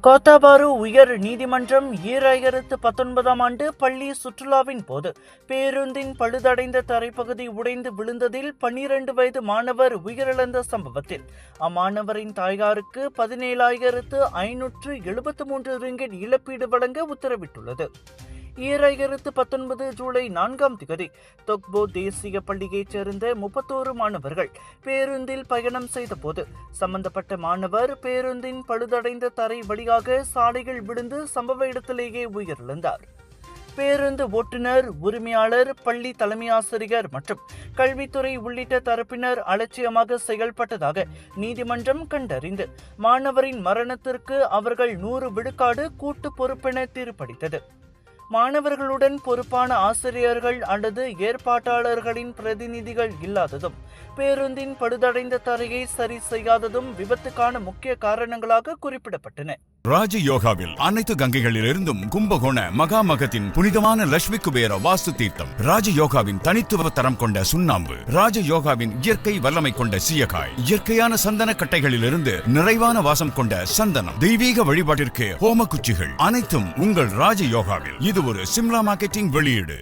Kota Bharu உயர் நீதிமன்றம் 2019ஆம் ஆண்டு பள்ளி சுற்றுலாவின் போது பேருந்தின் பழுதடைந்த தரைப்பகுதி உடைந்து விழுந்ததில் 12 வயது மாணவர் உயிரிழந்த சம்பவத்தில் அம்மாணவரின் தாயாருக்கு 17,573 ரிங்கிட் இழப்பீடு வழங்க உத்தரவிட்டுள்ளது. 2019 ஜூலை 4ஆம் தேதி தொக்போ தேசிய பள்ளியைச் சேர்ந்த 31 மாணவர்கள் பேருந்தில் பயணம் செய்த போது சம்பந்தப்பட்ட மாணவர் பேருந்தின் பழுதடைந்த தரை வழியாக சாலையில் விழுந்து சம்பவ இடத்திலேயே உயிரிழந்தார். பேருந்து ஓட்டுநர், உரிமையாளர், பள்ளி தலைமை ஆசிரியர் மற்றும் கல்வித்துறை உள்ளிட்ட தரப்பினர் அலட்சியமாக செயல்பட்டதாக நீதிமன்றம் கண்டறிந்து மாணவரின் மரணத்திற்கு அவர்கள் 100 விழுக்காடு கூட்டு பொறுப்பென தீர்ப்பளித்தது. மாணவர்களுடன் பொறுப்பான ஆசிரியர்கள் அல்லது ஏற்பாட்டாளர்களின் பிரதிநிதிகள் இல்லாததும் பேருந்தின் பழுதடைந்த தரையை சரி செய்யாததும் விபத்துக்கான முக்கிய காரணங்களாக குறிப்பிடப்பட்டன. ராஜயோகாவில் அனைத்து கங்கைகளிலிருந்தும் கும்பகோண மகாமகத்தின் புனிதமான லட்சுமி குபேர வாஸ்து தீர்த்தம், ராஜயோகாவின் தனித்துவ தரம் கொண்ட சுண்ணாம்பு, ராஜயோகாவின் இயற்கை வல்லமை கொண்ட சீயக்காய், இயற்கையான சந்தன கட்டைகளிலிருந்து நிறைவான வாசம் கொண்ட சந்தனம், தெய்வீக வழிபாட்டிற்கு ஹோம குச்சிகள், அனைத்தும் உங்கள் ராஜயோகாவில். இது ஒரு சிம்லா மார்க்கெட்டிங் வெளியீடு.